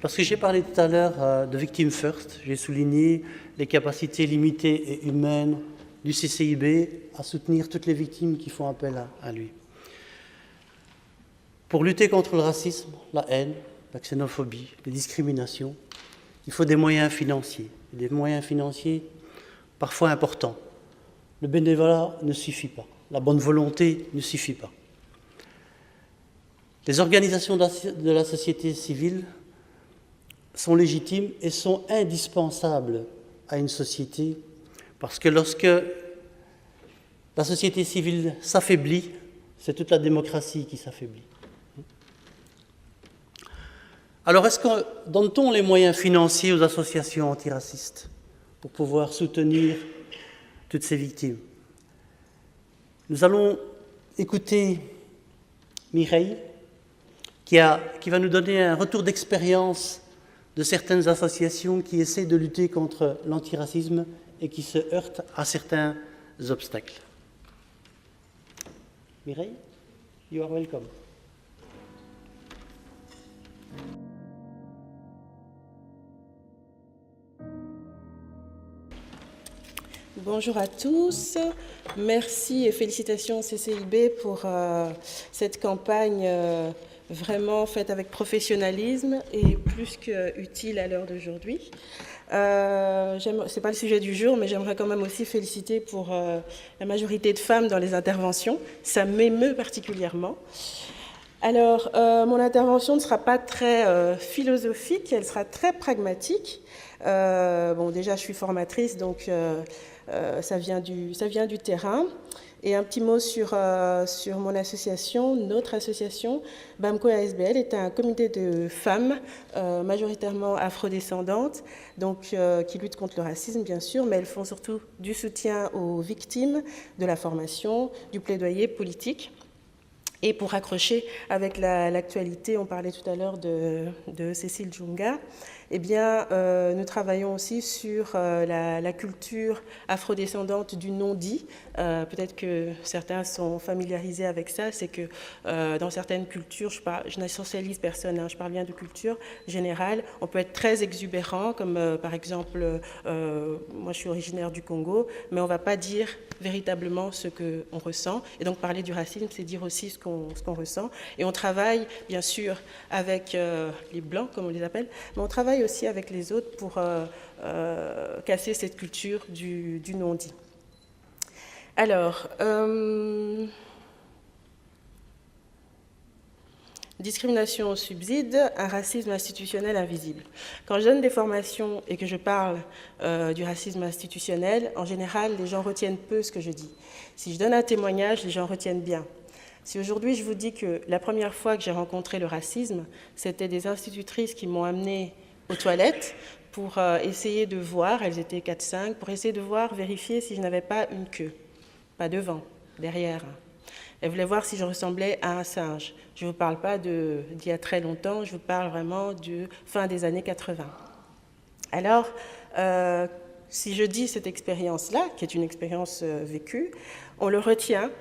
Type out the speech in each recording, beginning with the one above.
Lorsque j'ai parlé tout à l'heure de Victim First, j'ai souligné les capacités limitées et humaines du CCIB à soutenir toutes les victimes qui font appel à lui. Pour lutter contre le racisme, la haine, la xénophobie, les discriminations, il faut des moyens financiers parfois importants. Le bénévolat ne suffit pas, la bonne volonté ne suffit pas. Les organisations de la société civile sont légitimes et sont indispensables à une société, parce que lorsque la société civile s'affaiblit, c'est toute la démocratie qui s'affaiblit. Alors, est-ce que donne-t-on les moyens financiers aux associations antiracistes pour pouvoir soutenir toutes ces victimes? Nous allons écouter Mireille, qui va nous donner un retour d'expérience de certaines associations qui essaient de lutter contre l'antiracisme et qui se heurtent à certains obstacles. Mireille, you are welcome. Bonjour à tous, merci et félicitations au CCIB pour cette campagne vraiment faite avec professionnalisme et plus qu'utile à l'heure d'aujourd'hui. C'est pas le sujet du jour, mais j'aimerais quand même aussi féliciter pour la majorité de femmes dans les interventions. Ça m'émeut particulièrement. Alors, mon intervention ne sera pas très philosophique, elle sera très pragmatique. Bon, déjà, je suis formatrice, donc ça vient du terrain. Et un petit mot sur mon association, notre association, BAMCO ASBL, est un comité de femmes, majoritairement afrodescendantes, donc qui luttent contre le racisme, bien sûr, mais elles font surtout du soutien aux victimes, de la formation, du plaidoyer politique. Et pour raccrocher avec l'actualité, on parlait tout à l'heure de Cécile Djounga, eh bien, nous travaillons aussi sur la culture afrodescendante du non-dit. Peut-être que certains sont familiarisés avec ça, c'est que dans certaines cultures, je n'essentialise personne, hein, je parle bien de culture générale, on peut être très exubérant, comme par exemple, moi je suis originaire du Congo, mais on ne va pas dire véritablement ce qu'on ressent. Et donc parler du racisme, c'est dire aussi ce qu'on ressent. Et on travaille, bien sûr, avec les Blancs, comme on les appelle, mais on travaille aussi avec les autres pour casser cette culture du non-dit. Alors, discrimination au subside, un racisme institutionnel invisible. Quand je donne des formations et que je parle du racisme institutionnel, en général, les gens retiennent peu ce que je dis. Si je donne un témoignage, les gens retiennent bien. Si aujourd'hui je vous dis que la première fois que j'ai rencontré le racisme, c'était des institutrices qui m'ont amenée aux toilettes pour essayer de voir, elles étaient 4-5, pour essayer de voir, vérifier si je n'avais pas une queue, pas devant, derrière. Elles voulaient voir si je ressemblais à un singe. Je ne vous parle pas d'il y a très longtemps, je vous parle vraiment de fin des années 80. Alors, si je dis cette expérience-là, qui est une expérience vécue, on le retient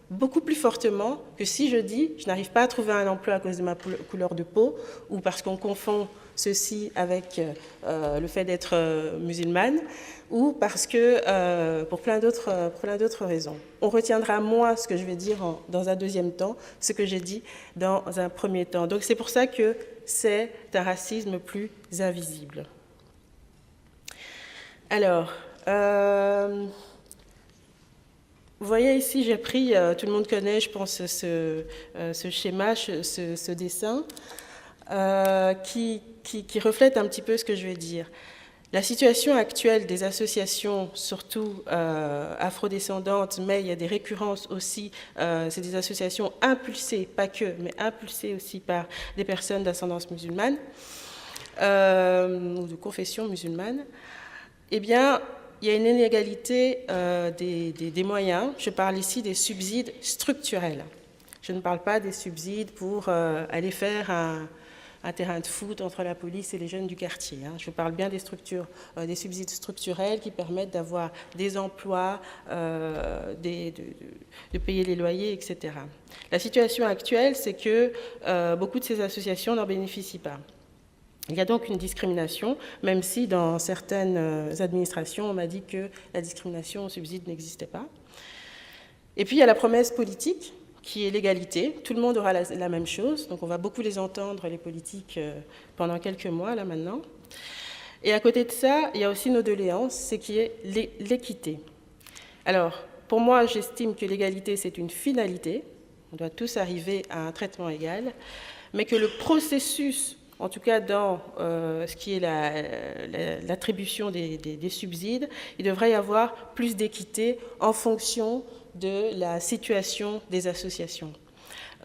beaucoup plus fortement que si je dis je n'arrive pas à trouver un emploi à cause de ma couleur de peau ou parce qu'on confond ceci avec le fait d'être musulmane ou parce que pour plein d'autres raisons. On retiendra moins ce que je vais dire dans un deuxième temps, ce que j'ai dit dans un premier temps. Donc c'est pour ça que c'est un racisme plus invisible. Alors, vous voyez ici, j'ai pris, tout le monde connaît, je pense, ce schéma, ce dessin, qui reflète un petit peu ce que je vais dire. La situation actuelle des associations, surtout afrodescendantes, mais il y a des récurrences aussi, c'est des associations impulsées, pas que, mais impulsées aussi par des personnes d'ascendance musulmane, ou de confession musulmane, eh bien, il y a une inégalité des moyens. Je parle ici des subsides structurels. Je ne parle pas des subsides pour aller faire un terrain de foot entre la police et les jeunes du quartier. Hein. Je parle bien des structures, des subsides structurels qui permettent d'avoir des emplois, de payer les loyers, etc. La situation actuelle, c'est que beaucoup de ces associations n'en bénéficient pas. Il y a donc une discrimination, même si dans certaines administrations, on m'a dit que la discrimination au subside n'existait pas. Et puis il y a la promesse politique, qui est l'égalité. Tout le monde aura la même chose, donc on va beaucoup les entendre, les politiques, pendant quelques mois, là maintenant. Et à côté de ça, il y a aussi nos doléances, c'est qui est l'équité. Alors, pour moi, j'estime que l'égalité, c'est une finalité. On doit tous arriver à un traitement égal, mais que le processus, en tout cas dans ce qui est l'attribution des subsides, il devrait y avoir plus d'équité en fonction de la situation des associations.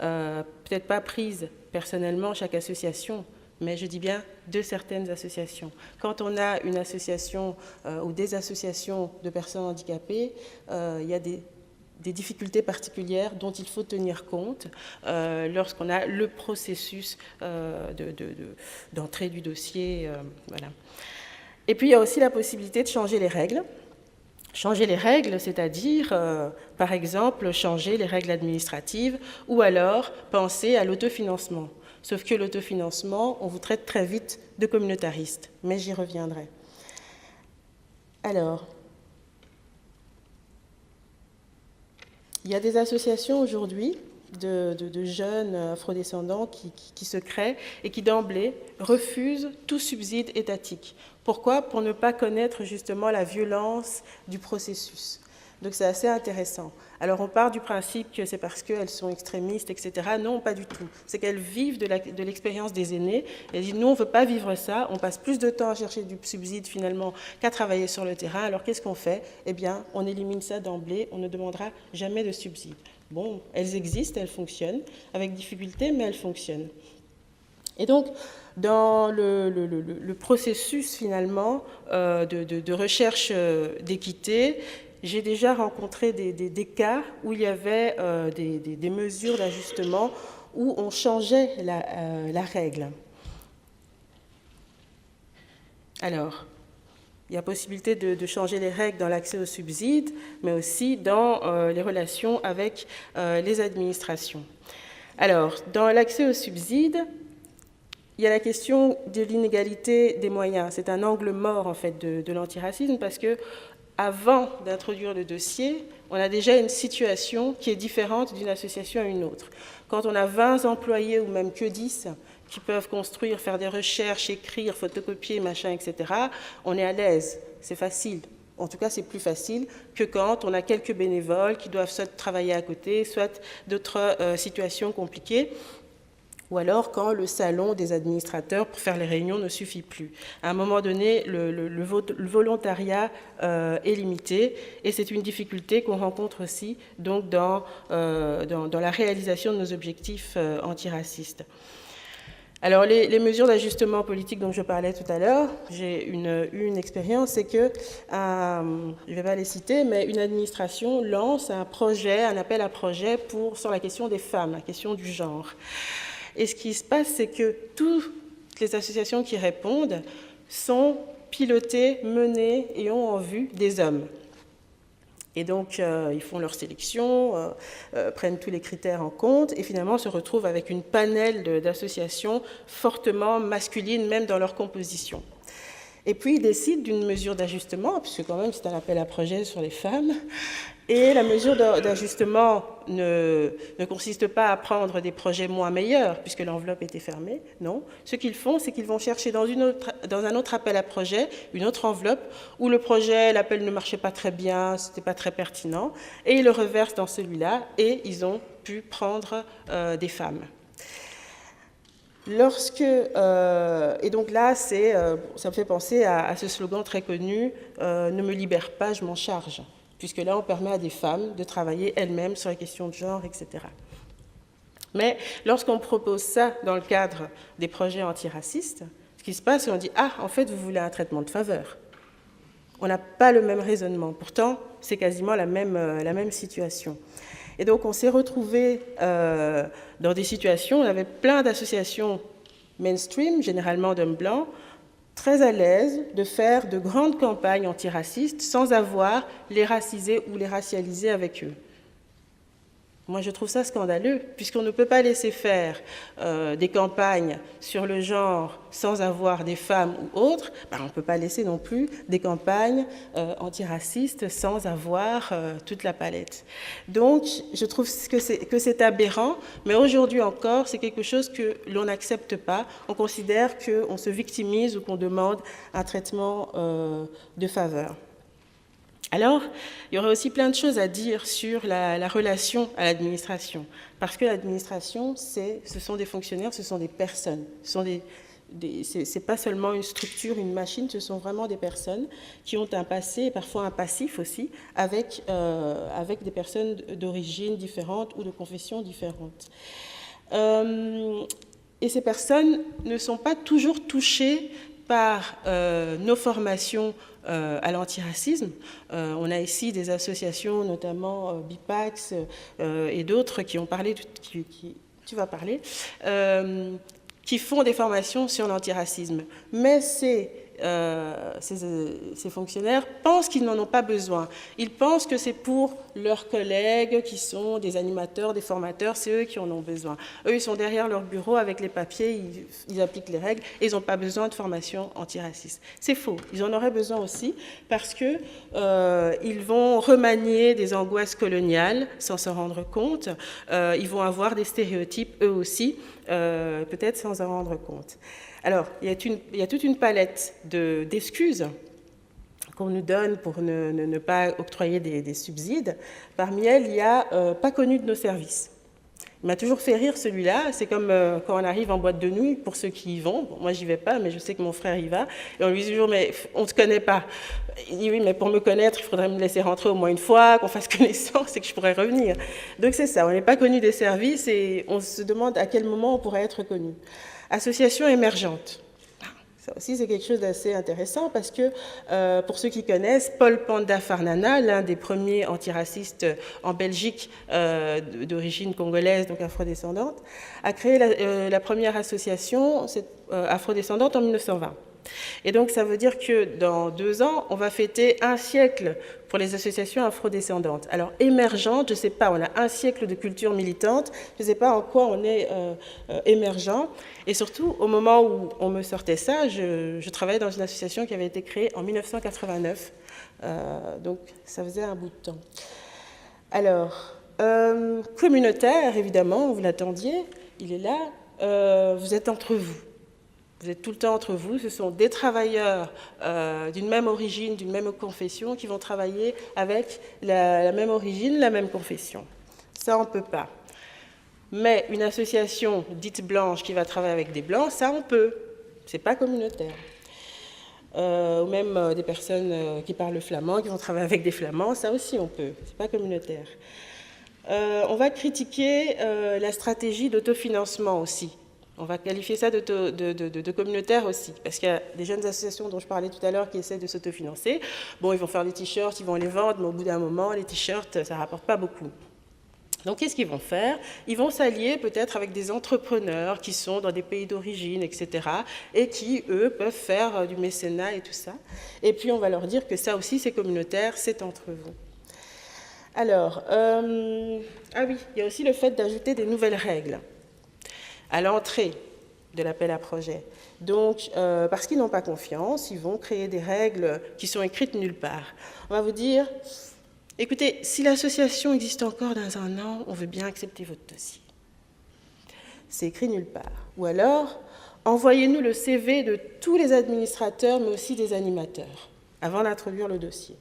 Peut-être pas prise personnellement chaque association, mais je dis bien de certaines associations. Quand on a une association ou des associations de personnes handicapées, il y a des difficultés particulières dont il faut tenir compte lorsqu'on a le processus d'entrée du dossier. Voilà. Et puis il y a aussi la possibilité de changer les règles. Changer les règles, c'est-à-dire, par exemple, changer les règles administratives ou alors penser à l'autofinancement. Sauf que l'autofinancement, on vous traite très vite de communautariste, mais j'y reviendrai. Alors, il y a des associations aujourd'hui de jeunes afrodescendants qui se créent et qui d'emblée refusent tout subside étatique. Pourquoi ? Pour ne pas connaître justement la violence du processus. Donc c'est assez intéressant. Alors on part du principe que c'est parce qu'elles sont extrémistes, etc. Non, pas du tout. C'est qu'elles vivent de l'expérience des aînés. Elles disent, nous, on ne veut pas vivre ça, on passe plus de temps à chercher du subside finalement qu'à travailler sur le terrain. Alors qu'est-ce qu'on fait ? Eh bien, on élimine ça d'emblée, on ne demandera jamais de subside. Bon, elles existent, elles fonctionnent, avec difficulté, mais elles fonctionnent. Et donc, dans le processus finalement de recherche d'équité, j'ai déjà rencontré des cas où il y avait des mesures d'ajustement où on changeait la règle. Alors, il y a possibilité de changer les règles dans l'accès aux subsides, mais aussi dans les relations avec les administrations. Alors, dans l'accès aux subsides, il y a la question de l'inégalité des moyens. C'est un angle mort, en fait, de l'antiracisme, parce que avant d'introduire le dossier, on a déjà une situation qui est différente d'une association à une autre. Quand on a 20 employés, ou même que 10, qui peuvent construire, faire des recherches, écrire, photocopier, machin, etc., on est à l'aise, c'est facile. En tout cas, c'est plus facile que quand on a quelques bénévoles qui doivent soit travailler à côté, soit d'autres situations compliquées, ou alors quand le salon des administrateurs pour faire les réunions ne suffit plus. À un moment donné, le volontariat est limité et c'est une difficulté qu'on rencontre aussi donc, dans la réalisation de nos objectifs antiracistes. Alors, les mesures d'ajustement politique dont je parlais tout à l'heure, j'ai eu une expérience, c'est que, je ne vais pas les citer, mais une administration lance un projet, un appel à projet sur la question des femmes, la question du genre. Et ce qui se passe, c'est que toutes les associations qui répondent sont pilotées, menées et ont en vue des hommes. Et donc, ils font leur sélection, prennent tous les critères en compte et finalement se retrouvent avec une panel d'associations fortement masculines, même dans leur composition. Et puis, ils décident d'une mesure d'ajustement, puisque quand même, c'est un appel à projet sur les femmes. Et la mesure d'ajustement ne consiste pas à prendre des projets moins meilleurs, puisque l'enveloppe était fermée, non. Ce qu'ils font, c'est qu'ils vont chercher dans un autre appel à projet, une autre enveloppe, où le projet, l'appel ne marchait pas très bien, ce n'était pas très pertinent, et ils le reversent dans celui-là, et ils ont pu prendre des femmes. Et donc là, ça me fait penser à ce slogan très connu, « Ne me libère pas, je m'en charge », puisque là, on permet à des femmes de travailler elles-mêmes sur les questions de genre, etc. Mais lorsqu'on propose ça dans le cadre des projets antiracistes, ce qui se passe, c'est qu'on dit « Ah, en fait, vous voulez un traitement de faveur ». On n'a pas le même raisonnement. Pourtant, c'est quasiment la même situation. Et donc, on s'est retrouvés dans des situations, on avait plein d'associations mainstream, généralement d'hommes blancs, très à l'aise de faire de grandes campagnes antiracistes sans avoir les racisés ou les racialisés avec eux. Moi, je trouve ça scandaleux, puisqu'on ne peut pas laisser faire des campagnes sur le genre sans avoir des femmes ou autres. On ne peut pas laisser non plus des campagnes antiracistes sans avoir toute la palette. Donc, je trouve que c'est aberrant, mais aujourd'hui encore, c'est quelque chose que l'on n'accepte pas. On considère qu'on se victimise ou qu'on demande un traitement de faveur. Alors, il y aurait aussi plein de choses à dire sur la relation à l'administration, parce que l'administration, ce sont des fonctionnaires, ce sont des personnes, c'est pas seulement une structure, une machine, ce sont vraiment des personnes qui ont un passé, et parfois un passif aussi, avec des personnes d'origine différente ou de confession différente. Et ces personnes ne sont pas toujours touchées par nos formations à l'antiracisme. On a ici des associations, notamment BIPAX et d'autres qui ont parlé, tu vas parler, qui font des formations sur l'antiracisme. Mais ces fonctionnaires pensent qu'ils n'en ont pas besoin. Ils pensent que c'est pour leurs collègues qui sont des animateurs, des formateurs, c'est eux qui en ont besoin. Eux, ils sont derrière leur bureau avec les papiers, ils appliquent les règles et ils n'ont pas besoin de formation antiraciste. C'est faux. Ils en auraient besoin aussi parce que ils vont remanier des angoisses coloniales sans s'en rendre compte. Ils vont avoir des stéréotypes eux aussi, peut-être sans en rendre compte. Alors, il y a toute une palette d'excuses qu'on nous donne pour ne pas octroyer des subsides. Parmi elles, il y a pas connu de nos services. Il m'a toujours fait rire celui-là. C'est comme quand on arrive en boîte de nuit, pour ceux qui y vont. Bon, moi, j'y vais pas, mais je sais que mon frère y va. Et on lui dit toujours, mais on ne te connaît pas. Il dit, oui, mais pour me connaître, il faudrait me laisser rentrer au moins une fois, qu'on fasse connaissance et que je pourrais revenir. Donc c'est ça, on n'est pas connu des services et on se demande à quel moment on pourrait être connu. Association émergente. Ça aussi, c'est quelque chose d'assez intéressant parce que, pour ceux qui connaissent, Paul Panda Farnana, l'un des premiers antiracistes en Belgique d'origine congolaise, donc afrodescendante, a créé la première association afrodescendante en 1920. Et donc, ça veut dire que dans 2 ans, on va fêter 1 siècle pour les associations afrodescendantes. Alors, émergente, je ne sais pas, on a 1 siècle de culture militante, je ne sais pas en quoi on est émergent. Et surtout, au moment où on me sortait ça, je travaillais dans une association qui avait été créée en 1989. Donc, ça faisait un bout de temps. Alors, communautaire, évidemment, vous l'attendiez, il est là. Vous êtes entre vous. Vous êtes tout le temps entre vous, ce sont des travailleurs d'une même origine, d'une même confession qui vont travailler avec la même origine, la même confession. Ça, on ne peut pas. Mais une association dite blanche qui va travailler avec des blancs, ça, on peut. Ce n'est pas communautaire. Ou même des personnes qui parlent flamand, qui vont travailler avec des flamands, ça aussi, on peut. Ce n'est pas communautaire. On va critiquer la stratégie d'autofinancement aussi. On va qualifier ça de communautaire aussi, parce qu'il y a des jeunes associations dont je parlais tout à l'heure qui essaient de s'autofinancer. Bon, ils vont faire des t-shirts, ils vont les vendre, mais au bout d'un moment, les t-shirts, ça ne rapporte pas beaucoup. Donc, qu'est-ce qu'ils vont faire? Ils vont s'allier peut-être avec des entrepreneurs qui sont dans des pays d'origine, etc., et qui, eux, peuvent faire du mécénat et tout ça. Et puis, on va leur dire que ça aussi, c'est communautaire, c'est entre vous. Alors, ah oui, il y a aussi le fait d'ajouter des nouvelles règles à l'entrée de l'appel à projet. Donc, parce qu'ils n'ont pas confiance, ils vont créer des règles qui sont écrites nulle part. On va vous dire, écoutez, si l'association existe encore dans 1 an, on veut bien accepter votre dossier. C'est écrit nulle part. Ou alors, envoyez-nous le CV de tous les administrateurs, mais aussi des animateurs, avant d'introduire le dossier.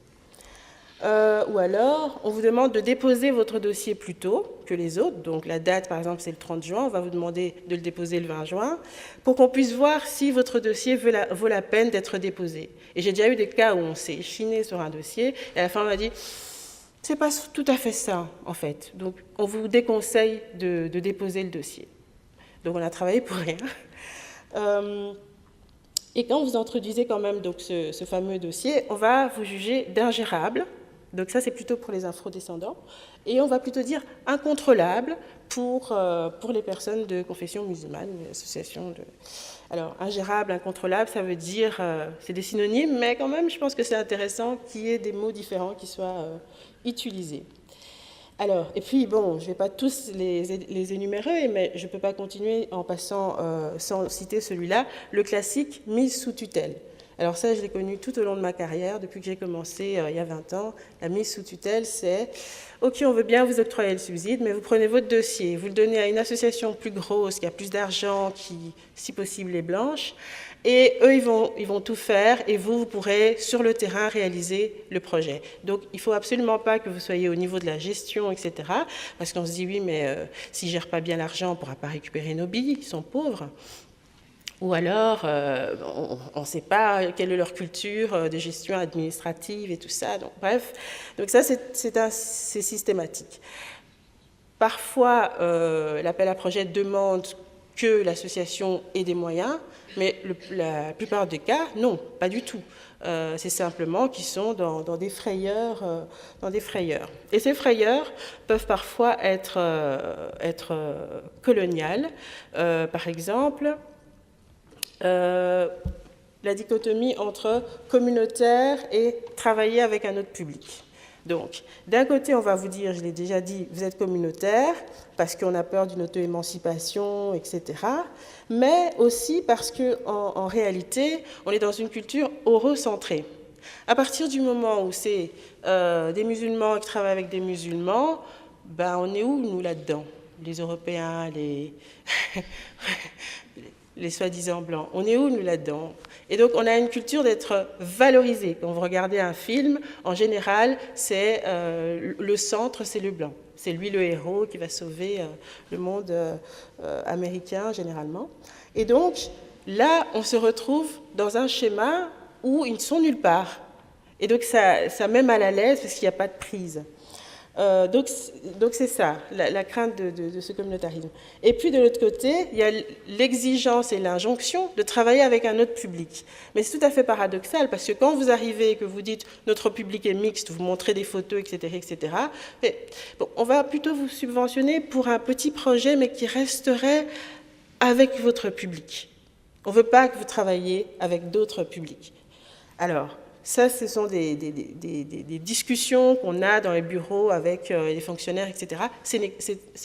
Ou alors, on vous demande de déposer votre dossier plus tôt que les autres. Donc la date, par exemple, c'est le 30 juin. On va vous demander de le déposer le 20 juin pour qu'on puisse voir si votre dossier vaut la peine d'être déposé. Et j'ai déjà eu des cas où on s'est échiné sur un dossier et à la fin, on m'a dit « c'est pas tout à fait ça, en fait. Donc, on vous déconseille de déposer le dossier. » Donc, on a travaillé pour rien. Et quand vous introduisez quand même donc, ce fameux dossier, on va vous juger d'ingérable. Donc ça, c'est plutôt pour les afrodescendants. Et on va plutôt dire incontrôlable pour les personnes de confession musulmane, une association de... Alors, ingérable, incontrôlable, ça veut dire... c'est des synonymes, mais quand même, je pense que c'est intéressant qu'il y ait des mots différents qui soient utilisés. Alors, et puis bon, je ne vais pas tous les énumérer, mais je ne peux pas continuer en passant sans citer celui-là, le classique mise sous tutelle. Alors ça, je l'ai connu tout au long de ma carrière, depuis que j'ai commencé il y a 20 ans. La mise sous tutelle, c'est « Ok, on veut bien vous octroyer le subside, mais vous prenez votre dossier, vous le donnez à une association plus grosse, qui a plus d'argent, qui, si possible, est blanche, et eux, ils vont tout faire, et vous pourrez, sur le terrain, réaliser le projet. Donc, il ne faut absolument pas que vous soyez au niveau de la gestion, etc., parce qu'on se dit « Oui, mais s'ils ne gèrent pas bien l'argent, on ne pourra pas récupérer nos billes, ils sont pauvres ». Ou alors, on ne sait pas quelle est leur culture de gestion administrative et tout ça. Donc, bref, donc ça, c'est systématique. Parfois, l'appel à projet demande que l'association ait des moyens, mais la plupart des cas, non, pas du tout. C'est simplement qu'ils sont dans des frayeurs, Et ces frayeurs peuvent parfois être coloniales. Par exemple, la dichotomie entre communautaire et travailler avec un autre public. Donc, d'un côté, on va vous dire, je l'ai déjà dit, vous êtes communautaire parce qu'on a peur d'une auto-émancipation, etc. Mais aussi parce qu'en réalité, on est dans une culture eurocentrée. À partir du moment où c'est des musulmans qui travaillent avec des musulmans, ben on est où, nous, là-dedans? Les Européens, les soi-disant blancs. On est où, nous, là-dedans? Et donc, on a une culture d'être valorisé. Quand vous regardez un film, en général, c'est le centre, c'est le blanc. C'est lui le héros qui va sauver le monde américain, généralement. Et donc, là, on se retrouve dans un schéma où ils ne sont nulle part. Et donc, ça met mal à l'aise parce qu'il n'y a pas de prise. Donc c'est ça, la crainte de ce communautarisme. Et puis de l'autre côté, il y a l'exigence et l'injonction de travailler avec un autre public. Mais c'est tout à fait paradoxal, parce que quand vous arrivez et que vous dites « notre public est mixte », vous montrez des photos, etc., bon, on va plutôt vous subventionner pour un petit projet, mais qui resterait avec votre public. On ne veut pas que vous travailliez avec d'autres publics. Alors, ça, ce sont des discussions qu'on a dans les bureaux avec les fonctionnaires, etc. Ce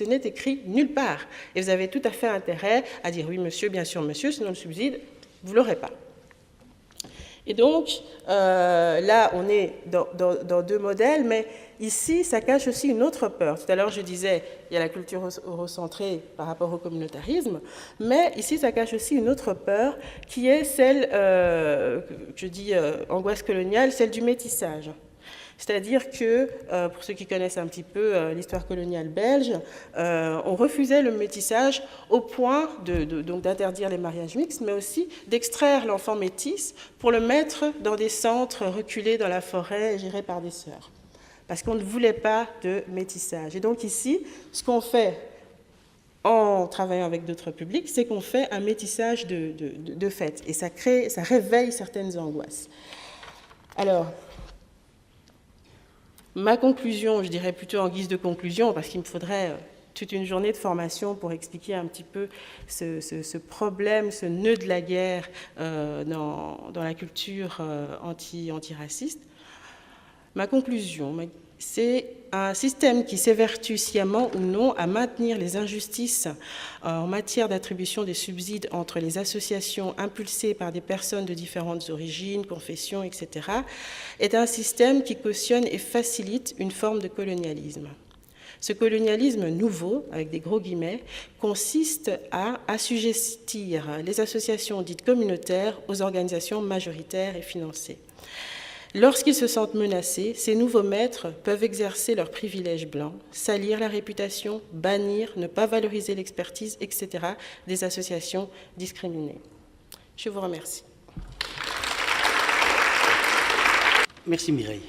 n'est écrit nulle part. Et vous avez tout à fait intérêt à dire « oui, monsieur, bien sûr, monsieur, sinon le subside, vous ne l'aurez pas ». Et donc, là, on est dans deux modèles, mais ici, ça cache aussi une autre peur. Tout à l'heure, je disais, il y a la culture eurocentrée par rapport au communautarisme, mais ici, ça cache aussi une autre peur, qui est celle, je dis angoisse coloniale, celle du métissage. C'est-à-dire que, pour ceux qui connaissent un petit peu l'histoire coloniale belge, on refusait le métissage au point donc d'interdire les mariages mixtes, mais aussi d'extraire l'enfant métis pour le mettre dans des centres reculés dans la forêt gérés par des sœurs. Parce qu'on ne voulait pas de métissage. Et donc ici, ce qu'on fait en travaillant avec d'autres publics, c'est qu'on fait un métissage de fait. Et ça réveille certaines angoisses. Alors, ma conclusion, je dirais plutôt en guise de conclusion, parce qu'il me faudrait toute une journée de formation pour expliquer un petit peu ce problème, ce nœud de la guerre dans la culture antiraciste. Ma conclusion, c'est un système qui s'évertue sciemment ou non à maintenir les injustices en matière d'attribution des subsides entre les associations impulsées par des personnes de différentes origines, confessions, etc., est un système qui cautionne et facilite une forme de colonialisme. Ce colonialisme nouveau, avec des gros guillemets, consiste à assujettir les associations dites communautaires aux organisations majoritaires et financées. Lorsqu'ils se sentent menacés, ces nouveaux maîtres peuvent exercer leurs privilèges blancs, salir la réputation, bannir, ne pas valoriser l'expertise, etc. des associations discriminées. Je vous remercie. Merci Mireille.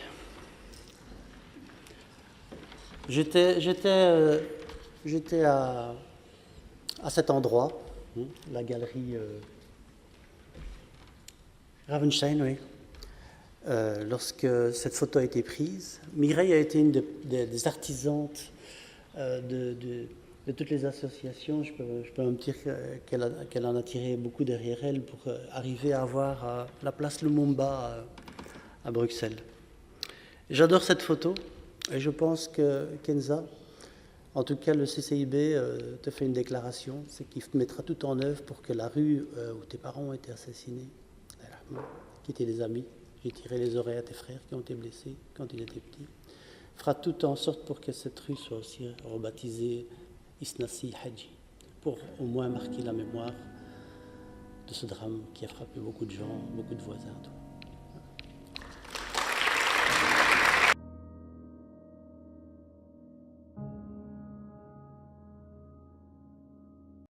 J'étais à cet endroit, la galerie Ravenstein, oui. Lorsque cette photo a été prise, Mireille a été une des artisanes de toutes les associations. Je peux même dire qu'elle en a tiré beaucoup derrière elle pour arriver à avoir la place Lumumba à Bruxelles. J'adore cette photo Et je pense que Kenza, en tout cas le CCIB te fait une déclaration, c'est qu'il mettra tout en œuvre pour que la rue où tes parents ont été assassinés, qui étaient des amis, j'ai tiré les oreilles à tes frères qui ont été blessés quand ils étaient petits, fera tout en sorte pour que cette rue soit aussi rebaptisée Isnassi Haji, pour au moins marquer la mémoire de ce drame qui a frappé beaucoup de gens, beaucoup de voisins.